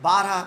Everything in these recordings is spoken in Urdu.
12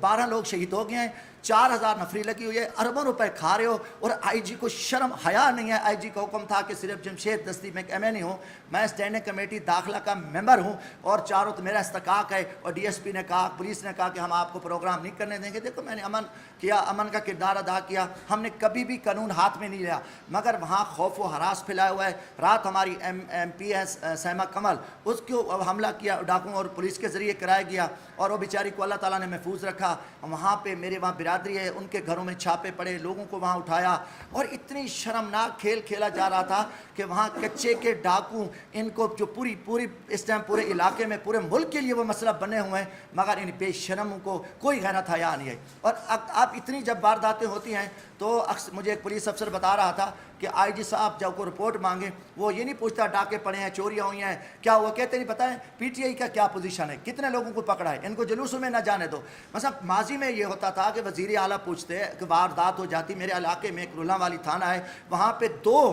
12 لوگ شہید ہو گئے ہیں, 4000 نفری لگی ہوئی ہے, اربوں روپے کھا رہے ہو, اور آئی جی کو شرم حیا نہیں ہے. آئی جی کا حکم تھا کہ صرف جمشید دستی, میں ایک ایم این اے ہوں, میں اسٹینڈنگ کمیٹی داخلہ کا ممبر ہوں, اور چاروں تو میرا استحقاق ہے, اور ڈی ایس پی نے کہا, پولیس نے کہا کہ ہم آپ کو پروگرام نہیں کرنے دیں گے. دیکھو میں نے امن کیا, امن کا کردار ادا کیا, ہم نے کبھی بھی قانون ہاتھ میں نہیں لیا, مگر وہاں خوف و ہراس پھیلایا ہوا ہے. رات ہماری ایم پی ہے سیما کمل, اس کو حملہ کیا ڈاکوؤں اور پولیس کے ذریعے کرایا گیا, اور وہ بیچاری کو اللہ تعالیٰ نے محفوظ رکھا. وہاں پہ میرے وہاں برادری ہے, ان کے گھروں میں چھاپے پڑے, لوگوں کو وہاں اٹھایا, اور اتنی شرمناک کھیل کھیلا جا رہا تھا کہ وہاں کچے کے ڈاکو, ان کو جو پوری اس ٹائم پورے علاقے میں پورے ملک کے لیے وہ مسئلہ بنے ہوئے ہیں, مگر ان بے شرموں کو کوئی غیرت حیا نہیں ہے. اور اب اتنی جب وارداتیں ہوتی ہیں تو مجھے ایک پولیس افسر بتا رہا تھا کہ آئی جی صاحب جب کو رپورٹ مانگے وہ یہ نہیں پوچھتا ڈاکے پڑے ہیں, چوریاں ہوئی ہیں, کیا وہ کہتے نہیں پتہ ہے پی ٹی آئی کا کیا پوزیشن ہے, کتنے لوگوں کو پکڑا ہے, ان کو جلوسوں میں نہ جانے دو. مثلا ماضی میں یہ ہوتا تھا کہ وزیر اعلیٰ پوچھتے کہ واردات ہو جاتی. میرے علاقے میں ایک رولہ والی تھانہ ہے, وہاں پہ 2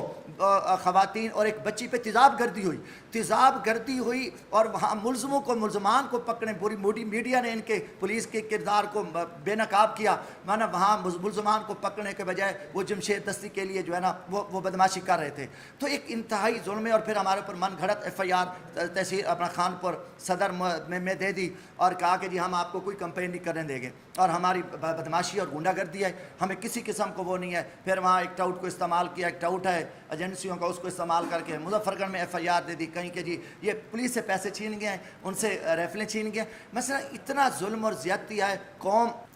خواتین اور ایک بچی پہ تیزاب گردی ہوئی, اور وہاں ملزمان کو پکڑنے, پوری میڈیا نے ان کے پولیس کے کردار کو بے نقاب کیا. مانا وہاں ملزمان کو پکڑنے کے بجائے وہ جمشید دستی کے لیے جو ہے نا وہ بدماشی کر رہے تھے. تو ایک انتہائی ظلم ہے. اور پھر ہمارے اوپر من گھڑت ایف آئی آر تحصیل اپنا خانپور صدر میں دے دی, اور کہا کہ جی ہم آپ کو کوئی کمپلین نہیں کرنے دیں گے, اور ہماری بدماشی اور گنڈا گردی ہے, ہمیں کسی قسم کو وہ نہیں ہے. پھر وہاں ایک ٹاؤٹ کو استعمال کیا, ایک ٹاؤٹ ہے ایجنسیوں کا, اس کو استعمال کر کے مظفر گڑھ میں ایف آئی آر دے دی, کہیں کہ جی یہ پولیس سے پیسے چھین گئے ہیں, ان سے ریفلیں چھین گئے ہیں. مثلا اتنا ظلم اور زیادتی ہے.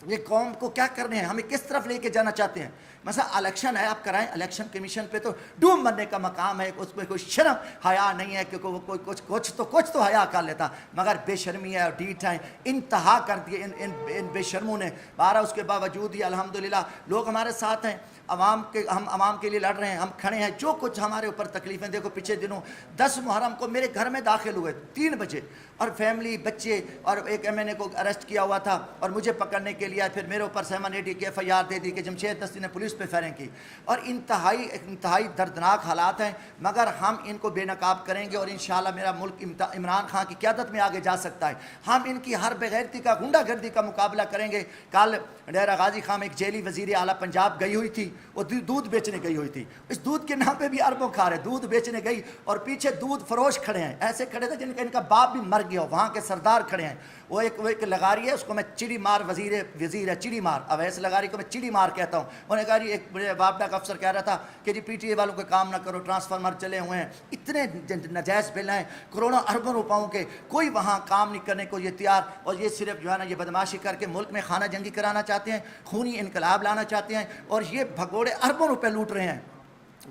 یہ قوم کو کیا کرنے ہیں, ہمیں کس طرف لے کے جانا چاہتے ہیں. مثلا الیکشن ہے, آپ کرائیں, الیکشن کمیشن پہ تو ڈوب مرنے کا مقام ہے, اس پہ کوئی شرم حیا نہیں ہے, کیونکہ وہ کوئی کچھ تو حیا کر لیتا, مگر بے شرمی ہے اور ڈیٹ ہے, انتہا کر دیے ان بے شرموں نے. اس کے باوجود ہی الحمدللہ لوگ ہمارے ساتھ ہیں, ہم عوام کے لیے لڑ رہے ہیں, ہم کھڑے ہیں. جو کچھ ہمارے اوپر تکلیفیں, دیکھو پچھلے دنوں 10 محرم کو میرے گھر میں داخل ہوئے 3 بجے, اور فیملی, بچے, اور ایک ایم این اے کو اریسٹ کیا ہوا تھا, اور مجھے پکڑنے کے لیے پھر میرے اوپر 780 کی ایف آئی آر دے دی کہ جمشید دستی نے پولیس پہ فائرنگ کی. اور انتہائی دردناک حالات ہیں, مگر ہم ان کو بے نقاب کریں گے, اور انشاءاللہ میرا ملک عمران خان کی قیادت میں آگے جا سکتا ہے. ہم ان کی ہر بغیرتی کا, گنڈا گردی کا مقابلہ کریں گے. کل ڈیرہ غازی خان میں ایک جیلی وزیر اعلیٰ پنجاب گئی ہوئی تھی, وہ دودھ بیچنے گئی ہوئی تھی, اس دودھ کے نام پہ بھی اربوں کھا رہے, دودھ بیچنے گئی, اور پیچھے دودھ فروش کھڑے ہیں, ایسے کھڑے تھے جن کا ان کا باپ بھی مر گیا ہو, وہاں کے سردار کھڑے ہیں. وہ ایک لغاری ہے, اس کو میں چڑی مار وزیر ہے, چڑی مار, اویس لغاری کو میں چڑی مار کہتا ہوں. انہوں نے کہا جی, ایک وابڈا کا افسر کہہ رہا تھا کہ جی پی ٹی اے والوں کو کام نہ کرو, ٹرانسفارمر چلے ہوئے ہیں, اتنے نجائز بل ہیں کروڑوں اربوں روپاؤں کے, کوئی وہاں کام نہیں کرنے کو یہ تیار, اور یہ صرف جو ہے نا یہ بدماشی کر کے ملک میں خانہ جنگی کرانا چاہتے ہیں, خونی انقلاب لانا چاہتے ہیں, اور یہ بھگوڑے اربوں روپے لوٹ رہے ہیں.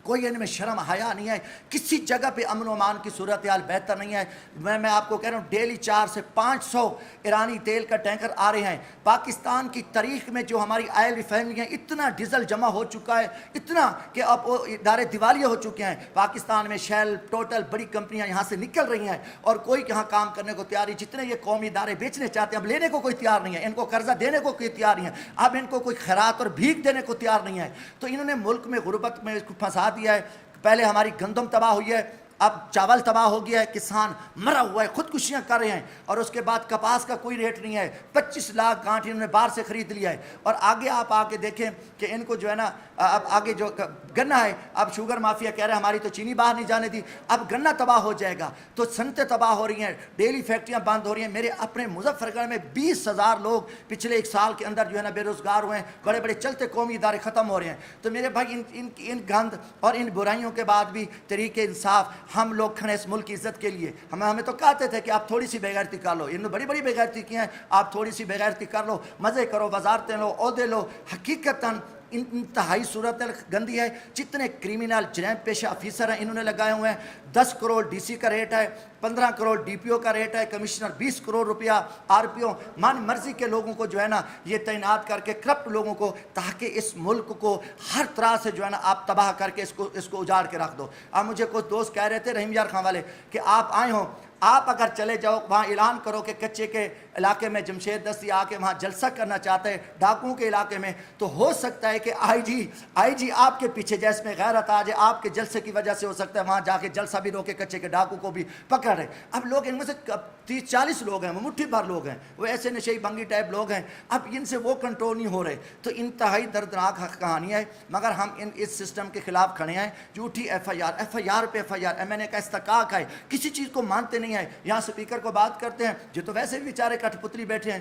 کوئی ان میں شرم حیا نہیں ہے. کسی جگہ پہ امن و امان کی صورتحال بہتر نہیں ہے. میں آپ کو کہہ رہا ہوں, ڈیلی 400 سے 500 ایرانی تیل کا ٹینکر آ رہے ہیں. پاکستان کی تاریخ میں جو ہماری آئل ریفائنری ہیں, اتنا ڈیزل جمع ہو چکا ہے, اتنا کہ اب وہ ادارے دیوالیہ ہو چکے ہیں. پاکستان میں شیل, ٹوٹل, بڑی کمپنیاں یہاں سے نکل رہی ہیں, اور کوئی یہاں کام کرنے کو تیار نہیں. جتنے یہ قومی ادارے بیچنے چاہتے ہیں, اب لینے کو کوئی تیار نہیں ہے, ان کو قرضہ دینے کو کوئی تیار نہیں ہے, اب ان کو کوئی خیرات اور بھیک دینے کو تیار نہیں ہے. تو انہوں نے ملک میں غربت میں پھنسا دیا ہے. پہلے ہماری گندم تباہ ہوئی ہے, اب چاول تباہ ہو گیا ہے, کسان مرا ہوا ہے, خودکشیاں کر رہے ہیں, اور اس کے بعد کپاس کا کوئی ریٹ نہیں ہے. 25 لاکھ گانٹھ انہوں نے باہر سے خرید لیا ہے. اور آگے آپ آ کے دیکھیں کہ ان کو جو ہے نا, اب آگے جو گنا ہے, اب شوگر مافیا کہہ رہے ہیں ہماری تو چینی باہر نہیں جانے دی, اب گنا تباہ ہو جائے گا, تو صنعتیں تباہ ہو رہی ہیں, ڈیلی فیکٹریاں بند ہو رہی ہیں. میرے اپنے مظفر گڑھ میں 20,000 لوگ پچھلے 1 سال کے اندر جو ہے نا بے روزگار ہوئے ہیں, بڑے بڑے چلتے قومی ادارے ختم ہو رہے ہیں. تو میرے بھائی ان گند اور ان برائیوں کے بعد بھی طریق انصاف, ہم لوگ کھڑے اس ملک کی عزت کے لیے. ہمیں تو کہتے تھے کہ آپ تھوڑی سی بے غیرتی کر لو, انہوں نے بڑی بڑی بے غیرتی کی ہیں, آپ تھوڑی سی بے غیرتی کر لو, مزے کرو, وزارتیں لو, عہدے لو. حقیقتاً انتہائی صورت گندی ہے. جتنے کریمنل جرائم پیشہ آفیسر ہیں انہوں نے لگائے ہوئے ہیں. 10 کروڑ ڈی سی کا ریٹ ہے, 15 کروڑ ڈی پی او کا ریٹ ہے, کمشنر 20 کروڑ روپیہ آر پی او, من مرضی کے لوگوں کو جو ہے نا یہ تعینات کر کے, کرپٹ لوگوں کو, تاکہ اس ملک کو ہر طرح سے جو ہے نا آپ تباہ کر کے اس کو اجاڑ کے رکھ دو. اب مجھے کچھ دوست کہہ رہے تھے رحیم یار خان والے کہ آپ آئے ہوں, آپ اگر چلے جاؤ وہاں اعلان کرو کہ کچے کے علاقے میں جمشید دستی آ کے وہاں جلسہ کرنا چاہتا ہے ڈاکوؤں کے علاقے میں، تو ہو سکتا ہے کہ آئی جی آپ کے پیچھے جیسے میں غیرت آ جائے، آپ کے جلسے کی وجہ سے ہو سکتا ہے وہاں جا کے جلسہ بھی روکے، کچے کے ڈاکو کو بھی پکڑ رہے۔ اب لوگ ان میں سے 30-40 لوگ ہیں، وہ مٹھی بھر لوگ ہیں، وہ ایسے نشئی بنگی ٹائپ لوگ ہیں، اب ان سے وہ کنٹرول نہیں ہو رہے۔ تو انتہائی دردناک کہانی ہے، مگر ہم اس سسٹم کے خلاف کھڑے ہیں۔ جھوٹی ایف آئی آر پہ F I R, M N A کا استحقاق ہے، کسی چیز کو مانتے نہیں ہیں۔ یہاں سپیکر کو بات کرتے ہیں جو تو ویسے بھی بیچارے کٹھ پتلی بیٹھے ہیں،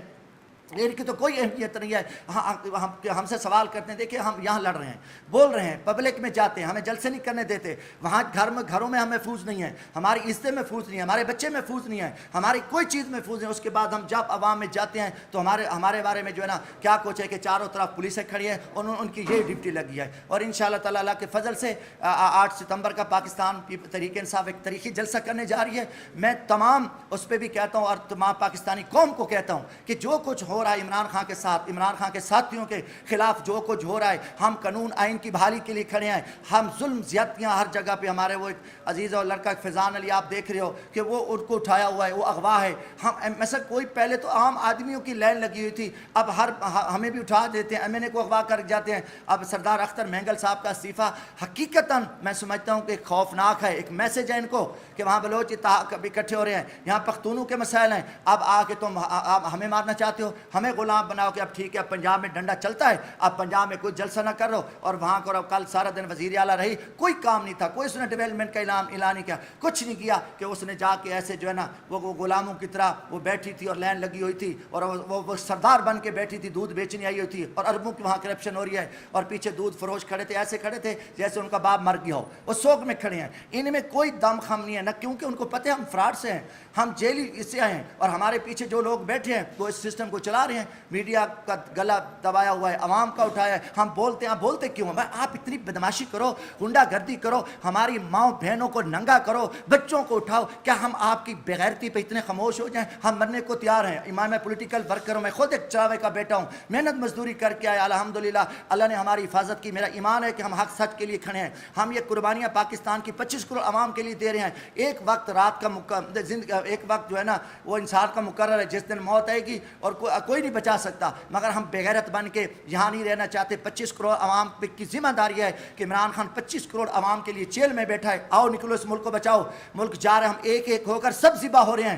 ان کی تو کوئی اہمیت نہیں ہے۔ ہم سے سوال کرتے ہیں، دیکھیں ہم یہاں لڑ رہے ہیں، بول رہے ہیں، پبلک میں جاتے ہیں، ہمیں جلسے نہیں کرنے دیتے، وہاں گھروں میں ہم محفوظ نہیں ہیں، ہماری عزتیں محفوظ نہیں ہیں، ہمارے بچے محفوظ نہیں ہیں، ہماری کوئی چیز محفوظ نہیں۔ اس کے بعد ہم جب عوام میں جاتے ہیں تو ہمارے بارے میں جو ہے نا کیا کچھ ہے کہ چاروں طرف پولیسیں کھڑی ہیں اور ان کی یہ ڈیوٹی لگی ہے۔ اور انشاءاللہ تعالیٰ اللہ کے فضل سے 8 ستمبر کا پاکستان تحریک انصاف ایک تاریخی جلسہ کرنے جا رہی ہے۔ میں تمام اس پہ بھی کہتا ہوں اور تمام پاکستانی قوم کو کہتا ہوں کہ جو کچھ ہو رہا ہے عمران خان کے ساتھ، عمران خان کے ساتھیوں کے خلاف جو کچھ ہو رہا ہے، ہم قانون آئین کی بحالی کے لیے کھڑے ہیں۔ ہم ظلم زیادتیاں ہر جگہ پہ، ہمارے وہ ایک عزیز اور لڑکا فیضان علی آپ دیکھ رہے ہو کہ وہ ان کو اٹھایا ہوا ہے، وہ اغوا ہے۔ ہم مثلا کوئی پہلے تو عام آدمیوں کی لائن لگی ہوئی تھی، اب ہمیں بھی اٹھا دیتے ہیں، ایم این اے کو اغوا کر جاتے ہیں۔ اب سردار اختر مینگل صاحب کا استعفیٰ حقیقتاً میں سمجھتا ہوں کہ خوفناک ہے، ایک میسج ہے ان کو کہ وہاں بلوچ اکٹھے ہو رہے ہیں، یہاں پختونوں کے مسائل ہیں، اب آ کے تم ہمیں مارنا چاہتے ہو، ہمیں غلام بناؤ کہ اب ٹھیک ہے پنجاب میں ڈنڈا چلتا ہے، اب پنجاب میں کوئی جلسہ نہ کرو اور وہاں کرو۔ کل سارا دن وزیر اعلیٰ رہی، کوئی کام نہیں تھا، کوئی اس نے ڈیولپمنٹ کا اعلان نہیں کیا، کچھ نہیں کیا کہ اس نے جا کے ایسے جو ہے نا وہ غلاموں کی طرح وہ بیٹھی تھی اور لائن لگی ہوئی تھی اور وہ سردار بن کے بیٹھی تھی، دودھ بیچنے آئی ہوئی تھی اور اربوں کی وہاں کرپشن ہو رہی ہے اور پیچھے دودھ فروش کھڑے تھے، ایسے کھڑے تھے جیسے ان کا باپ مر گیا ہو، وہ سوگ میں کھڑے ہیں۔ ان میں کوئی دم خم نہیں ہے نہ، کیونکہ ان کو پتہ ہے ہم فراڈ سے ہیں، ہم جیلی اس سے آئے ہیں اور ہمارے پیچھے جو لوگ بیٹھے ہیں وہ اس سسٹم کو چلا رہے ہیں۔ میڈیا کا گلا دبایا ہوا ہے، عوام کا اٹھایا ہے، ہم بولتے ہیں، بولتے کیوں ہیں؟ آپ اتنی بدماشی کرو، غنڈہ گردی کرو، ہماری ماؤں بہنوں کو ننگا کرو، بچوں کو اٹھاؤ، کیا ہم آپ کی بغیرتی پہ اتنے خاموش ہو جائیں؟ ہم مرنے کو تیار ہیں۔ امام پولیٹیکل ورکر ہوں، میں خود ایک چراوے کا بیٹا ہوں، محنت مزدوری کر کے آیا، الحمدللہ اللہ نے ہماری حفاظت کی۔ میرا ایمان ہے کہ ہم حق سچ کے لیے کھڑے ہیں۔ ہم یہ قربانیاں پاکستان کی 25 کروڑ عوام کے لیے دے رہے ہیں۔ ایک وقت رات کا ایک وقت جو ہے نا وہ انسان کا مقرر ہے، جس دن موت آئے گی اور کوئی نہیں بچا سکتا، مگر ہم بغیرت بن کے یہاں نہیں رہنا چاہتے۔ 25 کروڑ عوام کی ذمہ داری ہے کہ عمران خان 25 کروڑ عوام کے لیے جیل میں بیٹھا ہے، آؤ نکلو اس ملک کو بچاؤ۔ ملک جا رہے ہیں، ہم ایک ایک ہو کر سب ذبح ہو رہے ہیں،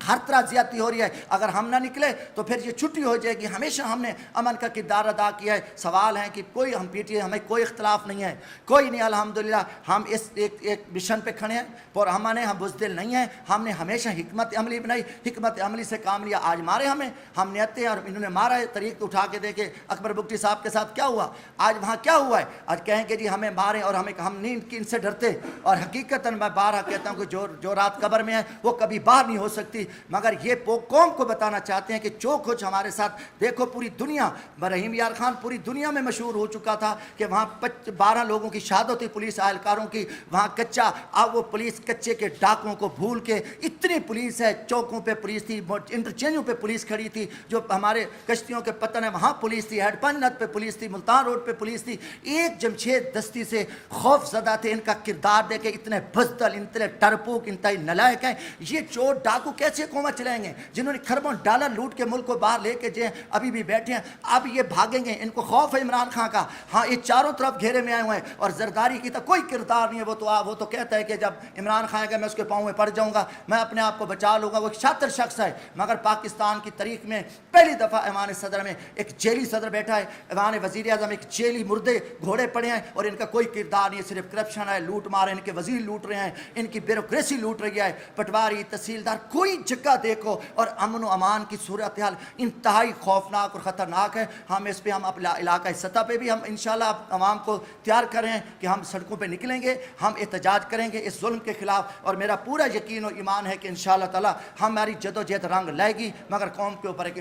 ہر طرح زیادتی ہو رہی ہے۔ اگر ہم نہ نکلے تو پھر یہ چھٹی ہو جائے گی۔ ہمیشہ ہم نے امن کا کردار ادا کیا ہے۔ سوال ہے کہ کوئی ہم پی ٹی اے، ہمیں کوئی اختلاف نہیں ہے، کوئی نہیں، الحمدللہ ہم اس ایک مشن پہ کھڑے ہیں اور ہم بزدل نہیں ہیں۔ ہم نے ہمیشہ حکمت عملی بنائی، حکمت عملی سے کام لیا۔ آج مارے ہم نے اور انہوں نے مارا ہے، طریق اٹھا کے دیکھے اکبر بگٹی صاحب کے ساتھ کیا ہوا، آج وہاں کیا ہوا ہے۔ آج کہیں کہ جی ہمیں مارے اور ہم نہیں ان سے ڈرتے، اور حقیقتاً میں بارہ کہتا ہوں کہ جو رات قبر میں ہے وہ کبھی باہر نہیں ہو سکتی۔ مگر یہ قوم کو بتانا چاہتے ہیں کہ جو کچھ ہمارے ساتھ، دیکھو پوری دنیا، رحیم یار خان پوری دنیا میں مشہور ہو چکا تھا کہ وہاں 12 لوگوں کی شہادت ہوئی پولیس اہلکاروں کی، وہاں کچا، اب وہ پولیس کچے کے ڈاکوؤں کو بھول کے اتنی پولیس ہے، چوکوں پہ پولیس تھی، انٹرچینجوں پہ پولیس کھڑی تھی، جو ہمارے کشتیوں کے پتن ہے وہاں پولیس تھی، ہیڈ پنجنت پہ پولیس تھی، ملتان روڈ پہ پولیس تھی۔ ایک جمشید دستی سے خوف زدہ تھے، ان کا کردار دیکھے، اتنے بزدل، اتنے ٹرپوک، انتہائی نلائق ہیں۔ یہ چور ڈاکو کیسے قومت چلائیں گے جنہوں نے کھربوں ڈالر لوٹ کے ملک کو باہر لے کے جائیں، ابھی بھی بیٹھے ہیں، اب یہ بھاگیں گے، ان کو خوف ہے عمران خان کا۔ ہاں یہ چاروں طرف گھیرے میں آئے ہوئے ہیں اور زرداری کی تو کوئی کردار نہیں ہے۔ وہ تو کہتا ہے کہ جب عمران خان ہے میں اس کے پاؤں میں پڑ جاؤں گا، میں اپنے آپ کو بچا لوں گا۔ وہ ایک شاطر شخص ہے، مگر پاکستان کی تاریخ میں پہلی دفعہ ایوان صدر میں ایک جیلی صدر بیٹھا ہے، ایوان وزیر اعظم ایک جیلی مردے گھوڑے پڑے ہیں اور ان کا کوئی کردار نہیں ہے، صرف کرپشن ہے، لوٹ مار ہے، ان کے وزیر لوٹ رہے ہیں، ان کی بیوروکریسی لوٹ رہی ہے، پٹواری تحصیلدار، کوئی جگہ دیکھو اور امن و امان کی صورتحال انتہائی خوفناک اور خطرناک ہے۔ ہم اس پہ ہم اپنے علاقائی سطح پہ بھی ہم انشاءاللہ عوام کو تیار کریں کہ ہم سڑکوں پہ نکلیں گے، ہم احتجاج کریں گے اس ظلم کے خلاف، اور میرا پورا یقین و ایمان ہے کہ انشاءاللہ تعالی ہماری جدوجہد رنگ لائے گی، مگر قوم کے اوپر ایک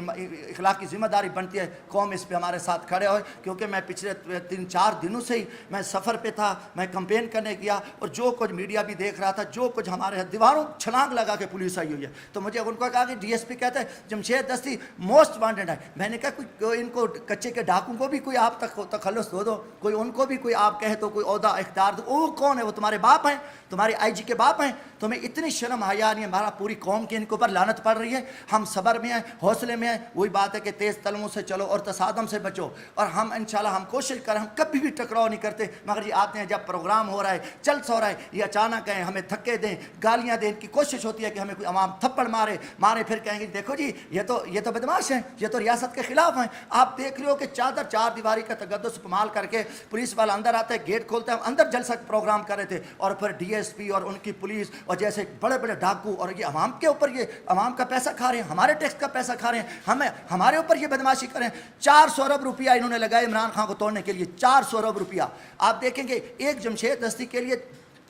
اخلاقی ذمہ داری بنتی ہے قوم اس پہ ہمارے ساتھ کھڑے ہوئے، کیونکہ میں پچھلے 3-4 دنوں سے ہی میں سفر پہ تھا، میں کمپین کرنے گیا اور جو کچھ میڈیا بھی دیکھ رہا تھا، جو کچھ ہمارے دیواروں چھلانگ لگا کے پولیس آئی ہوئی ہے، تو مجھے ان کو کہا کہ ڈی ایس پی کہتا ہے جمشید دستی موسٹ وانٹڈ ہے. میں نے کہا کوئی ان کو کچے کے ڈاکوں کو بھی کوئی آپ تک تخلص دو کوئی ان کو بھی کوئی آپ کہے تو کوئی عہدہ اختیار دو. وہ کون ہے؟ وہ تمہارے باپ ہیں، تمہارے آئی جی کے باپ ہیں. تمہیں اتنی شرم حیا نہیں ہے؟ ہمارا پوری قوم کی ان کے اوپر لعنت پڑ رہی ہے. ہم صبر میں ہیں، حوصلے میں ہیں. وہی بات ہے کہ تیز تلموں سے چلو اور تصادم سے بچو. اور ہم انشاءاللہ ہم کوشش کریں، ہم کبھی بھی ٹکراؤ نہیں کرتے، مگر یہ آتے ہیں جب پروگرام ہو رہا ہے، جلسہ ہو رہا ہے، یہ اچانک ہیں ہمیں دھکے دیں، گالیاں دیں. ان کی کوشش ہوتی ہے کہ ہمیں کوئی عوام تھپڑ مارے پھر کہیں گے دیکھو جی یہ تو بدماش ہیں، یہ تو ریاست کے خلاف ہیں. آپ دیکھ رہے ہو کہ چار دیواری کا تقدس استعمال کر کے پولیس والا اندر آتا ہے، گیٹ کھولتا ہے. ہم اندر جلسہ پروگرام کر رہے تھے اور پھر ڈی ایس پی اور ان کی پولیس اور جیسے بڑے بڑے ڈاکو، اور یہ عوام کے اوپر، یہ عوام کا پیسہ کھا رہے ہیں، ہمارے ٹیکس کا پیسہ کھا رہے ہیں، ہمارے اوپر یہ بدماشی کریں. 400 ارب روپیہ انہوں نے لگائے عمران خان کو توڑنے کے لیے. 400 ارب روپیہ. آپ دیکھیں گے ایک جمشید دستی کے لیے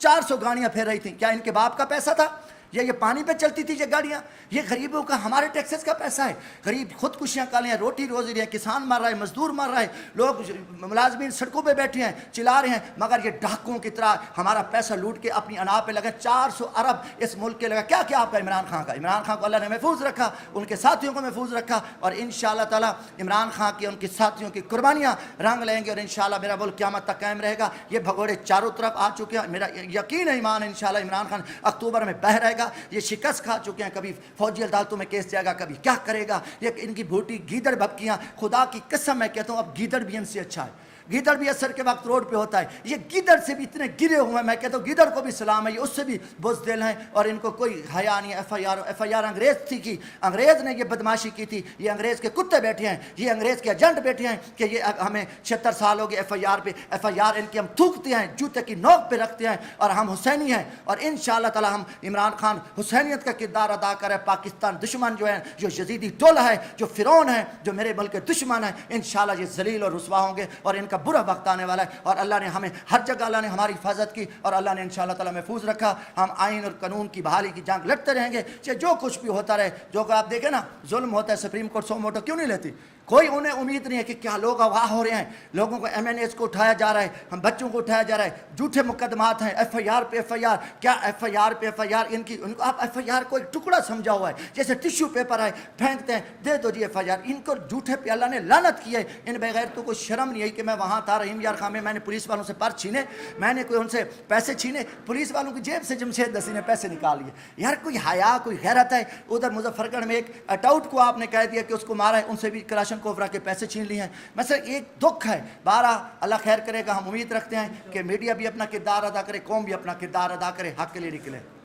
400 گاڑیاں پھیر رہی تھیں. کیا ان کے باپ کا پیسہ تھا؟ یہ پانی پہ چلتی تھی یہ گاڑیاں؟ یہ غریبوں کا، ہمارے ٹیکسز کا پیسہ ہے. غریب خودکشیاں کر رہے ہیں، روٹی روزی رہے ہیں، کسان مر رہا ہے، مزدور مر رہا ہے، لوگ ملازمین سڑکوں پہ بیٹھے ہیں، چلا رہے ہیں، مگر یہ ڈاکوؤں کی طرح ہمارا پیسہ لوٹ کے اپنی انا پہ لگے. 400 ارب اس ملک کے لگا. کیا کیا آپ کا عمران خان کا؟ عمران خان کو اللہ نے محفوظ رکھا، ان کے ساتھیوں کو محفوظ رکھا، اور انشاءاللہ تعالی عمران خان کی ان کے ساتھیوں کی قربانیاں رنگ لیں گے، اور انشاءاللہ میرا ملک قیامت تک قائم رہے گا. یہ بھگوڑے چاروں طرف آ چکے ہیں. میرا یقین ہے، ایمان انشاءاللہ عمران خان اکتوبر میں بہ رہے گا. یہ شکست کھا چکے ہیں، کبھی فوجی عدالتوں میں کیس جائے گا، کبھی کیا کرے گا. یہ ان کی بھوٹی گیدڑ بھبکیاں، خدا کی قسم میں کہتا ہوں اب گیدڑ بھی ان سے اچھا ہے. گیدڑ بھی اثر کے وقت روڈ پہ ہوتا ہے، یہ گیدڑ سے بھی اتنے گرے ہوئے ہیں. میں کہتا ہوں گیدڑ کو بھی سلام ہے، یہ اس سے بھی بزدل ہیں، اور ان کو کوئی حیا نہیں. ایف آئی آر انگریز تھی کی، انگریز نے یہ بدماشی کی تھی. یہ انگریز کے کتے بیٹھے ہیں، یہ انگریز کے ایجنٹ بیٹھے ہیں کہ یہ ہمیں 76 سال ہو گئے ایف آئی آر پہ. ایف آئی آر ان کی ہم تھوکتے ہیں، جوتے کی نوک پہ رکھتے ہیں، اور ہم حسینی ہیں. اور انشاءاللہ تعالی ہم عمران خان حسینیت کا کردار ادا کرے. پاکستان دشمن جو ہے، جو یزیدی ٹولہ ہے، جو فرعون ہے، جو میرے ملک کے دشمن ہیں، انشاءاللہ یہ ذلیل اور رسوا ہوں گے، اور ان کا برا وقت آنے والا ہے. اور اللہ نے ہمیں ہر جگہ، اللہ نے ہماری حفاظت کی، اور اللہ نے انشاءاللہ تعالی محفوظ رکھا. ہم آئین اور قانون کی بحالی کی جنگ لڑتے رہیں گے، چاہے جو کچھ بھی ہوتا رہے. جو کہ آپ دیکھیں نا ظلم ہوتا ہے، سپریم کورٹ سو موٹو کیوں نہیں لیتی؟ کوئی انہیں امید نہیں ہے کہ کیا لوگ آگاہ ہو رہے ہیں. لوگوں کو ایم این ایز کو اٹھایا جا رہا ہے، ہم بچوں کو اٹھایا جا رہا ہے، جھوٹے مقدمات ہیں، ایف آئی آر پہ ایف آئی آر. کیا ایف آئی آر پہ ایف آئی آر؟ ان کو آپ ایف آئی آر کو ایک ٹکڑا سمجھا ہوا ہے، جیسے ٹیشو پیپر ہے، پھینکتے ہیں، دے دو جی ایف آئی آر. ان کو جھوٹے پہ اللہ نے لعنت کی ہے. ان بغیر تو کوئی شرم نہیں ہے کہ میں وہاں تھا رحیم یار خان میں نے پولیس والوں سے پرس چھینے، میں نے کوئی ان سے پیسے چھینے، پولیس والوں کی جیب سے جمشید دستی نے پیسے نکال لیے. یار کوئی حیا، کوئی غیرت ہے؟ ادھر مظفر گڑھ میں ایک اٹاؤٹ کو آپ نے کہہ دیا کہ اس کو مارا ہے، ان سے بھی کلاشن کوفرا کے پیسے چھین لی ہیں. مثلا ایک دکھ ہے. بارہ اللہ خیر کرے گا. ہم امید رکھتے ہیں کہ میڈیا بھی اپنا کردار ادا کرے، قوم بھی اپنا کردار ادا کرے، حق کے لیے نکلے.